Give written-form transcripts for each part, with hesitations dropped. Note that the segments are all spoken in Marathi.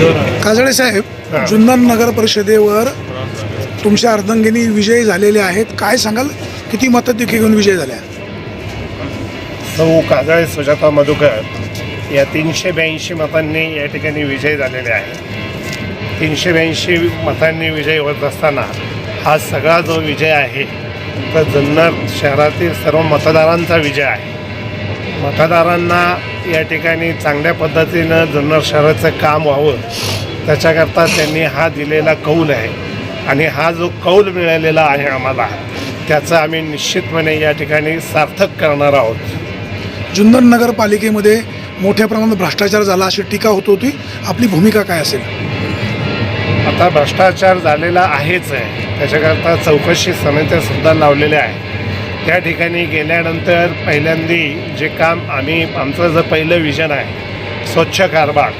काजळे साहेब, जुन्नर नगर परिषदेवर तुमच्या अर्धांगिनी विजयी झालेले आहेत. काय सांगाल, किती मताधिक्य घेऊन विजय झाल्या? सौ काजळे सुजाता मधुकर या 382 मतांनी या ठिकाणी विजय झालेले आहे. 382 मतांनी विजय होत असताना हा सगळा जो विजय आहे तर जुन्नर शहरातील सर्व मतदारांचा विजय आहे. मतदारांना या ठिकाणी चांगल्या पद्धतीनं जुन्नर शहराचं काम व्हावं त्याच्याकरता त्यांनी हा दिलेला कौल आहे आणि हा जो कौल मिळालेला आहे आम्हाला त्याचं आम्ही निश्चितपणे या ठिकाणी सार्थक करणार आहोत. जुन्नर नगरपालिकेमध्ये मोठ्या प्रमाणात भ्रष्टाचार झाला अशी टीका होत होती. आपली भूमिका काय असेल? आता भ्रष्टाचार झालेला आहेच आहे, त्याच्याकरता चौकशी समित्यासुद्धा लावलेल्या आहे. त्या ठिकाणी गेल्यानंतर पहिल्यांदी जे काम आमचं जे पहिलं विजन आहे स्वच्छ कारभार,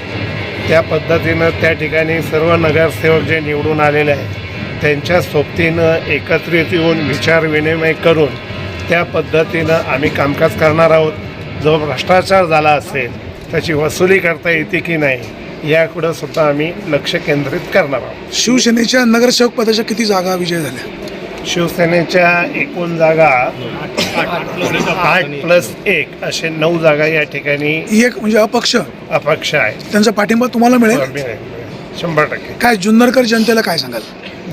त्या पद्धतीनं त्या ठिकाणी सर्व नगरसेवक जे निवडून आलेले आहेत त्यांच्या सोबतीनं एकत्रित येऊन विचार विनिमय करून त्या पद्धतीनं आम्ही कामकाज करणार आहोत. जो भ्रष्टाचार झाला असेल त्याची वसुली करता येते की नाही याकडं सुद्धा आम्ही लक्ष केंद्रित करणार आहोत. शिवसेनेच्या नगरसेवक पदाच्या किती जागा विजय झाल्या? शिवसेनेच्या एकूण जागा 8+1 असे 9 जागा या ठिकाणी एक म्हणजे अपक्ष आहे. त्यांचा पाठिंबा तुम्हाला मिळेल? 100%. काय जुन्नरकर जनतेला काय सांगाल?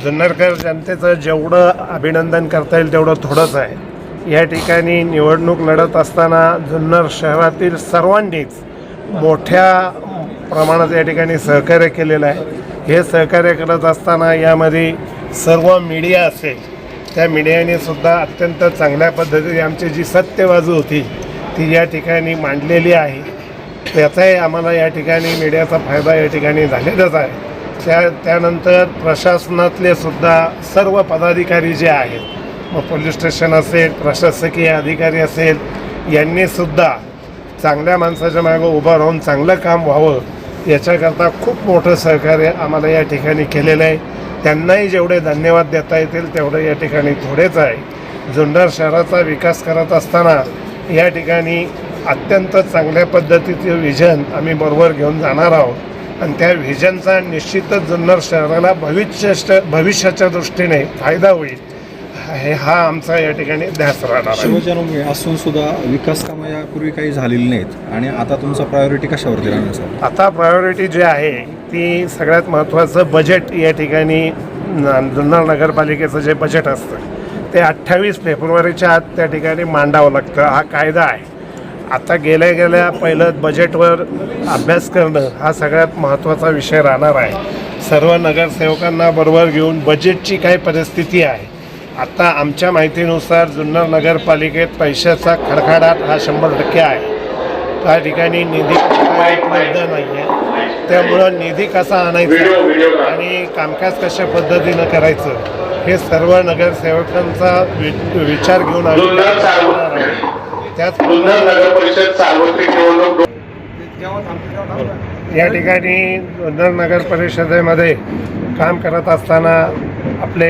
जुन्नरकर जनतेचं जेवढं अभिनंदन करता येईल तेवढं थोडंच आहे. या ठिकाणी निवडणूक लढत असताना जुन्नर शहरातील सर्वांनीच मोठ्या प्रमाणात या ठिकाणी सहकार्य केलेलं आहे. हे सहकार्य करत असताना यामध्ये सर्व मीडिया असेल त्या मीडियाने सुद्धा अत्यंत चांगल्या पद्धतीने आमची जी सत्य बाजू होती ती या ठिकाणी मांडलेली आहे. त्याचाही आम्हाला या ठिकाणी मीडियाचा फायदा या ठिकाणी झालेलाच आहे. त्यानंतर प्रशासनातले सुद्धा सर्व पदाधिकारी जे आहेत, मग पोलीस स्टेशन असेल, प्रशासकीय अधिकारी असेल, यांनीसुद्धा चांगल्या माणसाच्या मागं उभं राहून चांगलं काम व्हावं याच्याकरता खूप मोठं सहकार्य आम्हाला या ठिकाणी केलेलं आहे. त्यांनाही जेवढे धन्यवाद देता येतील तेवढं या ठिकाणी थोडेच आहे. जुन्नर शहराचा विकास करत असताना या ठिकाणी अत्यंत चांगल्या पद्धतीचे विजन आम्ही बरोबर घेऊन जाणार आहोत आणि त्या विजनचा निश्चितच जुन्नर शहराला भविष्याच्या दृष्टीने फायदा होईल हा आमचा या ठिकाणी ध्यास राहणार आहे. शिवजन्मभूमी असून सुद्धा विकास कामं यापूर्वी काही झालेली नाहीत आणि आता तुमचा प्रायोरिटी कशावरती राहणार सर? आता प्रायोरिटी जी आहे ती सगळ्यात महत्त्वाचं बजेट या ठिकाणी जुन्नर नगरपालिकेचं जे बजेट असतं ते 28 फेब्रुवारीच्या आत त्या ठिकाणी मांडावं लागतं. हा कायदा आहे. आता गेल्या पहिलं बजेटवर अभ्यास करणं हा सगळ्यात महत्त्वाचा विषय राहणार आहे. सर्व नगरसेवकांना बरोबर घेऊन बजेटची काय परिस्थिती आहे. आता आमच्या माहितीनुसार जुन्नर नगरपालिकेत पैशाचा खडखडाट हा 100% आहे. त्या ठिकाणी निधी उपलब्ध नाही आहे. त्यामुळं निधी कसा आणायचा आणि कामकाज कशा पद्धतीनं करायचं हे सर्व नगरसेवकांचा विचार घेऊन आम्ही या ठिकाणी जुन्नर नगर परिषदेमध्ये काम करत असताना आपले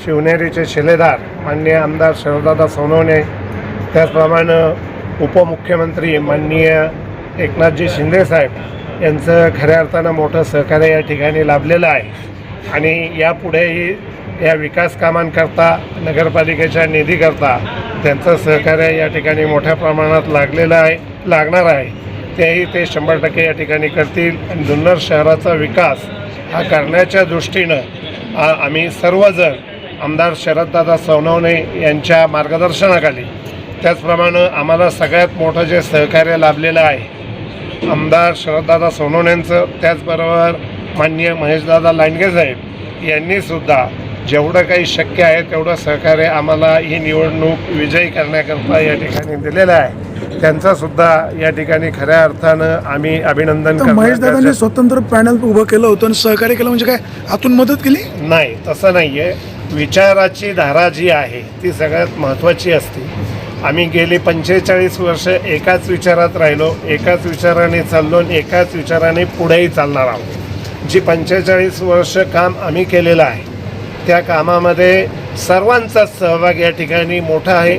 शिवनेरीचे शिलेदार माननीय आमदार शरददादा सोनवणे, त्याचप्रमाणे उपमुख्यमंत्री माननीय एकनाथजी शिंदेसाहेब यांचं खऱ्या अर्थानं मोठं सहकार्य या ठिकाणी लाभलेलं आहे आणि यापुढेही या विकास कामांकरता नगरपालिकेच्या निधीकरता त्यांचं सहकार्य या ठिकाणी मोठ्या प्रमाणात लागणार आहे. तेही ते 100% या ठिकाणी करतील आणि जुन्नर शहराचा विकास हा करण्याच्या दृष्टीनं आम्ही सर्वजण आमदार शरददादा सोनवणे यांच्या मार्गदर्शनाखाली, त्याचप्रमाणे आम्हाला सगळ्यात मोठं जे सहकार्य लाभलेलं आहे आमदार शरददादा सोनवणेंचं, त्याचबरोबर माननीय महेशदादा लांडगे साहेब यांनीसुद्धा जेवढं काही शक्य आहे तेवढं सहकार्य आम्हाला ही निवडणूक विजयी करण्याकरता या ठिकाणी दिलेलं आहे. त्यांचासुद्धा या ठिकाणी खऱ्या अर्थानं आम्ही अभिनंदन करतो. महेशदादांनी स्वतंत्र पॅनल उभं केलं होतं आणि सहकार्य केलं म्हणजे काय आतून मदत केली? नाही, तसं नाही आहे. विचाराची धारा जी आहे ती सगळ्यात महत्त्वाची असते. आम्ही गेली 45 वर्ष एकाच विचारात राहिलो, एकाच विचाराने चाललो आणि एकाच विचाराने पुढेही चालणार आहोत. जी 45 वर्ष काम आम्ही केलेलं आहे त्या कामामध्ये सर्वांचा सहभाग या ठिकाणी मोठा आहे.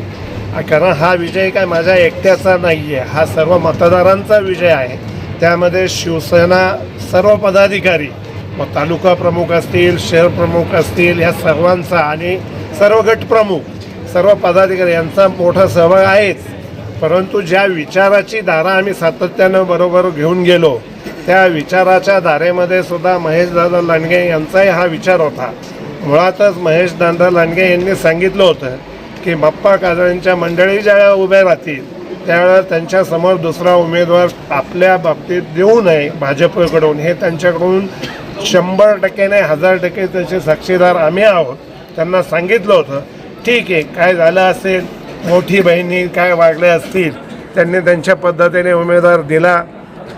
कारण हा विजय काय माझ्या एकट्याचा नाही आहे, हा सर्व मतदारांचा विजय आहे. त्यामध्ये शिवसेना सर्व पदाधिकारी, मग तालुका प्रमुख असतील, शहर प्रमुख असतील, ह्या सर्वांचा आणि सर्व गट प्रमुख, सर्व पदाधिकारी यांचा मोठा सहभाग आहेच. परंतु ज्या विचाराची धारा आम्ही सातत्यानं बरोबर घेऊन गेलो, त्या विचाराच्या धारेमध्ये सुद्धा महेशदादा लांडगे यांचाही हा विचार होता. मुळातच महेशदादा लांडगे यांनी सांगितलं होतं की बाप्पा काजळेंच्या मंडळी ज्यावेळेला उभ्या राहतील त्यावेळेला त्यांच्यासमोर दुसरा उमेदवार आपल्या बाबतीत देऊ नये भाजपकडून. हे त्यांच्याकडून 100% नाही 1000% त्याचे साक्षीदार आम्ही आहोत. त्यांना सांगितलं होतं ठीक आहे, काय झालं असेल, मोठी बहिणी काय वागले असतील, त्यांनी त्यांच्या पद्धतीने उमेदवार दिला,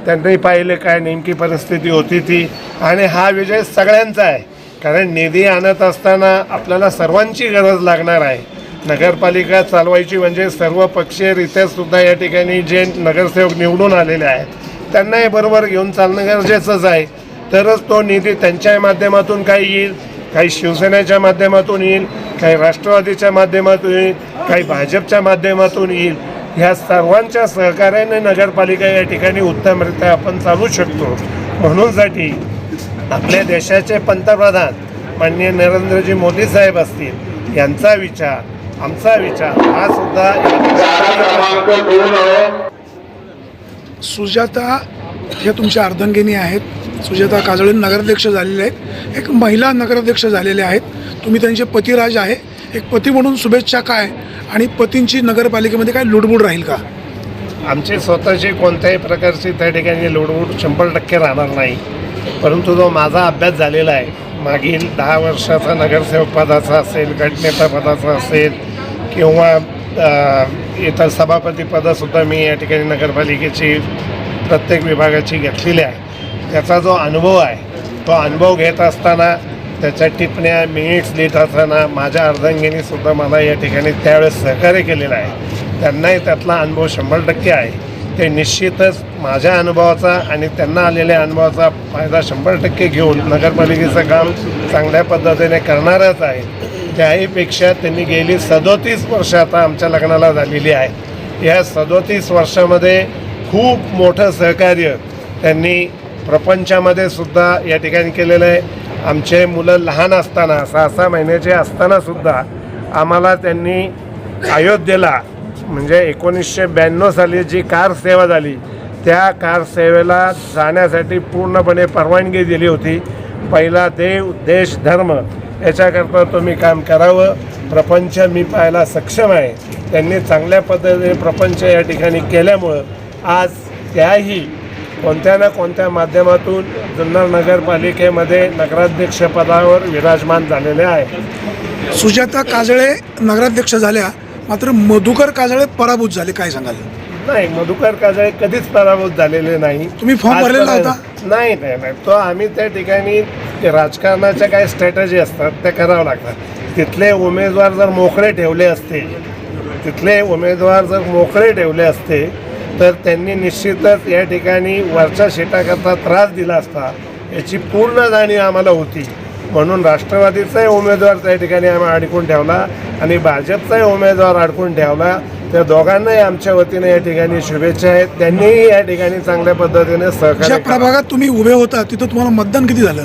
त्यांनी पाहिले काय नेमकी परिस्थिती होती ती, आणि हा विजय सगळ्यांचा आहे. कारण निधी आणत असताना आपल्याला सर्वांची गरज लागणार आहे. नगरपालिका चालवायची म्हणजे सर्व पक्षीयरित्या सुद्धा या ठिकाणी जे नगरसेवक निवडून आलेले आहेत त्यांनाही बरोबर घेऊन चालणं गरजेचंच आहे. तरच तो निधी त्यांच्या माध्यमातून काही येईल, काही शिवसेनेच्या माध्यमातून येईल, काही राष्ट्रवादीच्या माध्यमातून येईल, काही भाजपच्या माध्यमातून येईल. ह्या सर्वांच्या सहकार्याने नगरपालिका या ठिकाणी उत्तमरित्या आपण चालू शकतो. म्हणूनसाठी आपल्या देशाचे पंतप्रधान माननीय नरेंद्रजी मोदी साहेब असतील, यांचा विचार, आमचा विचार हा सुद्धा सुजाता हे तुमच्या अर्धांगिनी आहेत. सुजाता काजळे नगराध्यक्ष झालेले आहेत, एक महिला नगराध्यक्ष झालेले आहेत. तुम्ही त्यांचे पतिराज आहे. एक पती म्हणून शुभेच्छा काय, आणि पतींची नगरपालिकेमध्ये काय लुडबुड राहील का? आमची स्वतःची कोणत्याही प्रकारची त्या ठिकाणी लुडबुड 100% राहणार नाही. परंतु जो माझा अभ्यास झालेला आहे मागील 10 वर्षाचा नगरसेवक पदाचा असेल, गटनेता पदाचा असेल, किंवा इतर सभापती पदसुद्धा मी या ठिकाणी नगरपालिकेची प्रत्येक विभागाची घेतलेली आहे. त्याचा जो अनुभव आहे तो अनुभव घेत असताना, त्याच्या टिप्पण्या मिनिट्स लिहित असताना माझ्या अर्धांगिनीसुद्धा मला या ठिकाणी त्यावेळेस सहकार्य केलेलं आहे. त्यांनाही त्यातला अनुभव 100% आहे. ते निश्चितच माझ्या अनुभवाचा आणि त्यांना आलेल्या अनुभवाचा फायदा 100% घेऊन नगरपालिकेचं काम चांगल्या पद्धतीने करणारच आहे. त्याहीपेक्षा त्यांनी गेली 37 वर्ष आता आमच्या लग्नाला झालेली आहे. या 37 वर्षामध्ये खूप मोठं सहकार्य त्यांनी प्रपंचामध्ये सुद्धा या ठिकाणी केलेलं आहे. आमचे मुलं लहान असताना 6-6 महिन्याचे असतानासुद्धा आम्हाला त्यांनी अयोध्येला म्हणजे 1992 साली जी कार सेवा झाली त्या कार सेवेला जाण्यासाठी पूर्णपणे परवानगी दिली होती. पहिला देव, देश, धर्म याच्याकरता तुम्ही काम करावं. प्रपंच मी पाहायला सक्षम आहे. त्यांनी चांगल्या पद्धतीने प्रपंच या ठिकाणी केल्यामुळं आज त्याही कोणत्या ना कोणत्या माध्यमातून जुन्नर नगरपालिकेमध्ये नगराध्यक्षपदावर विराजमान झालेले आहे. सुजाता काजळे नगराध्यक्ष झाल्या, मात्र मधुकर काजळे पराभूत झाले, काय सांगाल? नाही, मधुकर काजळे कधीच पराभूत झालेले नाही. तुम्ही फॉर्म भरलेला होता? नाही. तो आम्ही त्या ठिकाणी राजकारणाच्या काही स्ट्रॅटेजी असतात त्या करावं लागतात. तिथले उमेदवार जर मोकळे ठेवले असते तर त्यांनी निश्चितच या ठिकाणी वरच्या शेटाकरता त्रास दिला असता याची पूर्ण जाणीव आम्हाला होती. म्हणून राष्ट्रवादीचाही उमेदवार त्या ठिकाणी आम्ही अडकून ठेवला आणि भाजपचाही उमेदवार अडकून ठेवला. त्या दोघांनाही आमच्या वतीने या ठिकाणी शुभेच्छा आहेत. त्यांनीही या ठिकाणी चांगल्या पद्धतीने सहकार्य. ज्या प्रभागात तुम्ही उभे होता तिथं तुम्हाला मतदान किती झालं?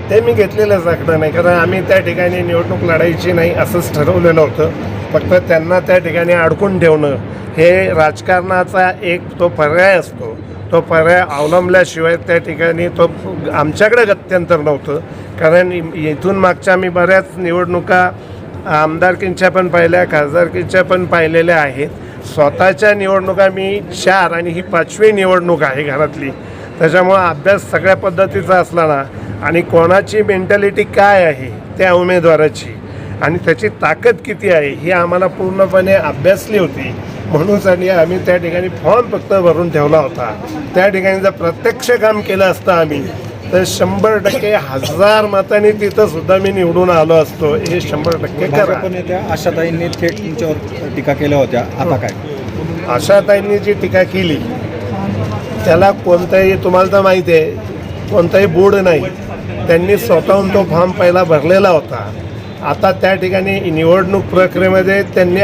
ते मी घेतलेलंच आकडं नाही, कारण आम्ही त्या ठिकाणी निवडणूक लढायची नाही असंच ठरवलेलं होतं. फक्त त्यांना त्या ठिकाणी अडकून ठेवणं हे राजकारणाचा एक तो पर्याय असतो. तो पर्याय अवलंबल्याशिवाय त्या ठिकाणी तो आमच्याकडे गत्यंतर नव्हतं. कारण इथून मागच्या मी बऱ्याच निवडणुका आमदारकींच्या पण पाहिल्या, खासदारकीच्या पण पाहिलेल्या आहेत. स्वतःच्या निवडणुका मी 4 आणि ही 5वी निवडणूक आहे घरातली. त्याच्यामुळं अभ्यास सगळ्या पद्धतीचा असला ना, आणि कोणाची मेंटॅलिटी काय आहे त्या उमेदवाराची आणि त्याची ताकद किती आहे ही आम्हाला पूर्णपणे अभ्यासली होती. म्हणूनसाठी आम्ही त्या ठिकाणी फॉर्म फक्त भरून ठेवला होता. त्या ठिकाणी जर प्रत्यक्ष काम केलं असतं आम्ही तर 100% 1000 मतांनी तिथं सुद्धा मी निवडून आलो असतो. हे 100% करा. भाजपने त्या आशाताईंनी थेट तुमच्यावर टीका केल्या होत्या, आता काय? आशाताईंनी जी टीका केली त्याला कोणताही, तुम्हाला तर माहिती आहे, कोणताही बोर्ड नाही. त्यांनी स्वतःहून तो फॉर्म पहिला भरलेला होता. आता त्या ठिकाणी निवडणूक प्रक्रियेमध्ये त्यांनी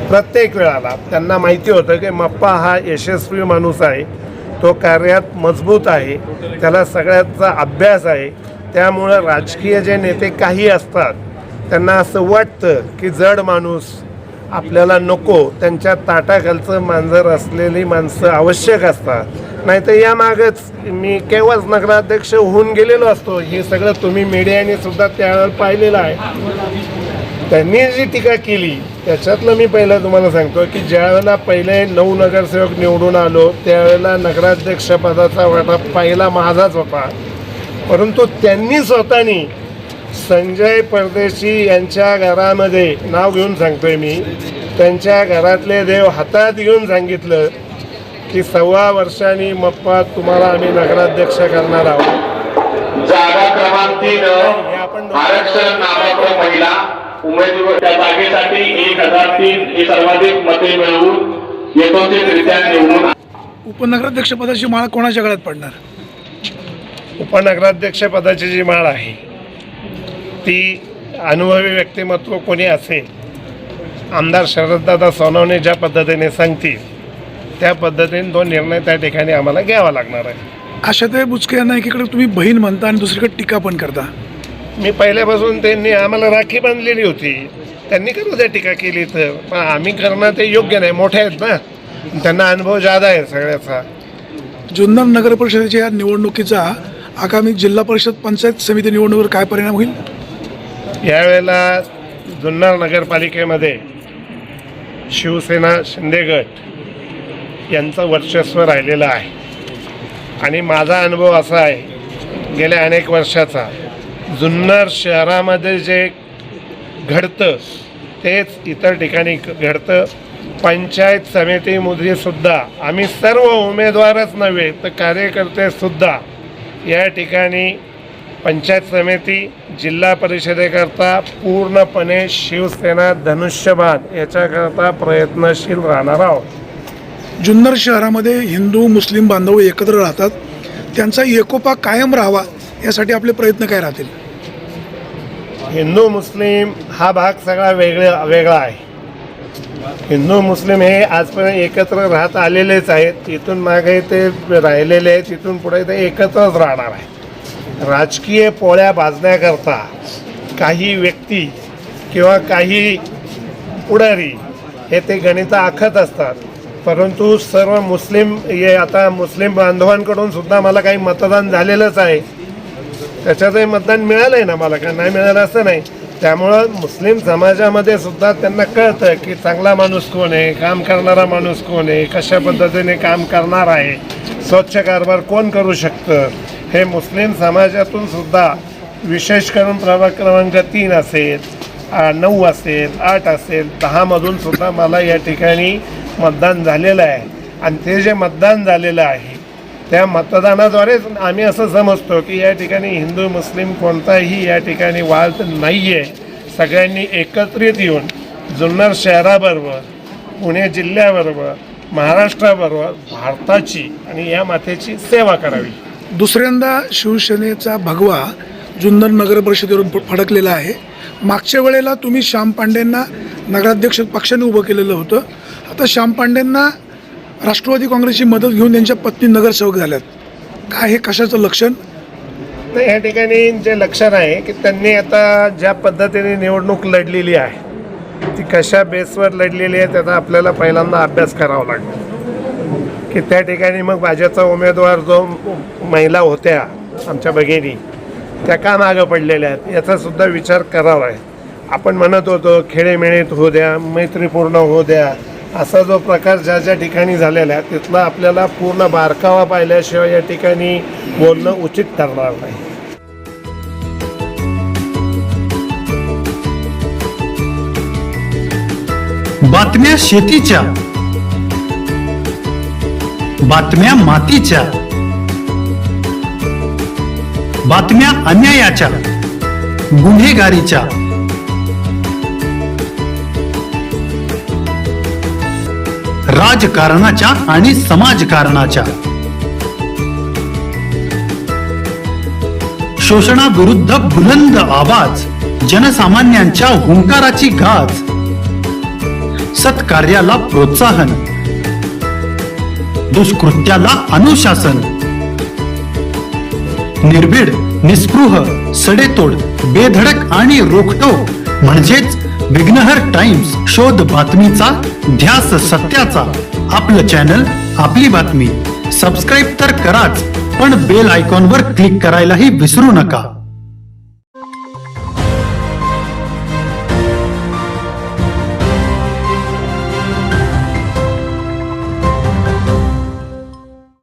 प्रत्येक वेळाला त्यांना माहिती होतं की मप्पा हा यशस्वी माणूस आहे. तो कार्यात मजबूत आहे, त्याला सगळ्याचा अभ्यास आहे. त्यामुळं राजकीय जे नेते काही असतात त्यांना असं वाटतं की जड माणूस आपल्याला नको, त्यांच्या ताटाखालचं मांजर असलेली माणसं आवश्यक असतात. नाही तर यामागच मी केव्हाच नगराध्यक्ष होऊन गेलेलो असतो. हे सगळं तुम्ही मीडियाने सुद्धा त्यावेळेला पाहिलेलं आहे. त्यांनी जी टीका केली त्याच्यातलं मी पहिलं तुम्हाला सांगतो की ज्यावेळेला पहिले 9 नगरसेवक निवडून आलो त्यावेळेला नगराध्यक्षपदाचा वाटा पहिला माझाच होता. परंतु त्यांनी स्वतःनी संजय परदेशी यांच्या घरामध्ये नाव घेऊन सांगतोय मी, त्यांच्या घरातले देव हातात घेऊन सांगितलं की 1.25 वर्षांनी मप्पा तुम्हाला आम्ही नगराध्यक्ष करणार आहोत. जागा क्रमांक 3 आरक्षण नामांकित महिला उमेदवार त्या जागेसाठी 1003 ही सर्वाधिक मते मिळवून यथोचितरित्या निवडून. उपनगराध्यक्ष पदाची माळ कोणाच्या गळ्यात पडणार? उपनगराध्यक्षपदाची जी माळ आहे ती अनुभवी व्यक्तिमत्व कोणी असेल, आमदार शरददादा सोनवणे ज्या पद्धतीने सांगतील त्या पद्धतीने तो निर्णय त्या ठिकाणी आम्हाला घ्यावा लागणार आहे. आशाताई बुचके यांना एकीकडे तुम्ही बहीण म्हणता आणि दुसरीकडे टीका पण करता. मी पहिल्यापासून त्यांनी आम्हाला राखी बांधलेली होती, त्यांनी करू द्या टीका केली तर, पण आम्ही करणं ते योग्य नाही. मोठे आहेत ना, त्यांना अनुभव जादा आहे सगळ्याचा. जुन्नर नगर परिषदेच्या या निवडणुकीचा आगामी जिल्हा परिषद पंचायत समिती निवडणुकीवर काय परिणाम होईल? यावेळेला जुन्नर नगरपालिकेमध्ये शिवसेना शिंदे गट यांचं वर्चस्व राहिलेलं आहे. आणि माझा अनुभव असा आहे गेल्या अनेक वर्षाचा, जुन्नर शहरामध्ये जे घडतं तेच इतर ठिकाणी घडतं. पंचायत समितीमध्येसुद्धा आम्ही सर्व उमेदवारच नव्हे तर कार्यकर्तेसुद्धा या ठिकाणी पंचायत समिती जिल्हा परिषदेकरता पूर्णपणे शिवसेना धनुष्यबाण याच्याकरता प्रयत्नशील राहणार आहोत. जुन्नर शहरामध्ये हिंदू मुस्लिम बांधव एकत्र राहतात, त्यांचा एकोपा कायम राहावा यासाठी आपले प्रयत्न काय राहतील? हिंदू मुस्लिम हा भाग सगळा वेगळा आहे. हिंदू मुस्लिम हे आजपर्यंत एकत्र राहत आलेलेच आहेत, इथून मागे ते राहिलेले आहेत, तिथून पुढे ते एकत्रच राहणार आहे. राजकीय पोळ्या भाजण्याकरता काही व्यक्ती किंवा काही पुढारी हे ते गणितं आखत असतात. परंतु सर्व मुस्लिम हे आता मुस्लिम बांधवांकडून सुद्धा मला काही मतदान झालेलंच आहे, त्याच्यातही मतदान मिळालं आहे ना, मला काय नाही मिळालं असं नाही. त्यामुळं मुस्लिम समाजामध्ये सुद्धा त्यांना कळतं की चांगला माणूस कोण आहे, काम करणारा माणूस कोण आहे, कशा पद्धतीने काम करणार आहे, स्वच्छ कारभार कोण करू शकतं. हे मुस्लिम समाजातून सुद्धा विशेष करून प्रभाग क्रमांक 3 असेल, 9 असेल, 8 असेल, 10मधून सुद्धा मला या ठिकाणी मतदान झालेलं आहे. आणि ते जे मतदान झालेलं आहे त्या मतदानाद्वारेच आम्ही असं समजतो की या ठिकाणी हिंदू मुस्लिम कोणताही या ठिकाणी वाद नाही आहे. सगळ्यांनी एकत्रित येऊन जुन्नर शहराबरोबर, पुणे जिल्ह्याबरोबर, महाराष्ट्राबरोबर भारताची आणि या मातेची सेवा करावी. दुसऱ्यांदा शिवसेनेचा भगवा जुन्नर नगर परिषदेवरून फडकलेला आहे. मागच्या वेळेला तुम्ही श्याम पांडेंना नगराध्यक्ष पक्षाने उभं केलेलं होतं, आता श्याम पांडेंना राष्ट्रवादी काँग्रेसची मदत घेऊन त्यांच्या पत्नी नगरसेवक झाल्यात. काय हे कशाचं लक्षण? तर या ठिकाणी जे लक्षण आहे की त्यांनी आता ज्या पद्धतीने निवडणूक लढलेली आहे ती कशा बेसवर लढलेली आहे त्याचा आपल्याला पहिल्यांदा अभ्यास करावा लागतो. की त्या ठिकाणी मग भाजपचा उमेदवार जो महिला होत्या आमच्या भगिनी त्या का मागं पडलेल्या आहेत याचासुद्धा विचार करावा आहे. आपण म्हणत होतो खेळेमेळीत होऊ द्या, मैत्रीपूर्ण होऊ द्या, असा जो प्रकार ज्या ज्या ठिकाणी झालेला आहे तिथला आपल्याला पूर्ण बारकावा पाहिल्याशिवाय या ठिकाणी बोलणं उचित ठरणार नाही. बातम्या शेतीच्या, बातम्या मातीच्या, बातम्या अन्यायाच्या, गुन्हेगारीच्या, राजकारणाच्या आणि समाजकारणाच्या, शोषणाविरुद्ध बुलंद आवाज, जनसामान्यांच्या हुंकाराची गाज, सत्कार्याला प्रोत्साहन, दुष्कृत्याला अनुशासन. निर्भीड, निस्पृह, सडेतोड, बेधडक आणि रोखठोक म्हणजेच विघ्नहर टाइम्स. शोध बातमीचा, ध्यास सत्याचा. आपलं चॅनल, आपली बातमी. सबस्क्राईब तर कराच, पण बेल आयकॉनवर क्लिक करायलाही विसरू नका.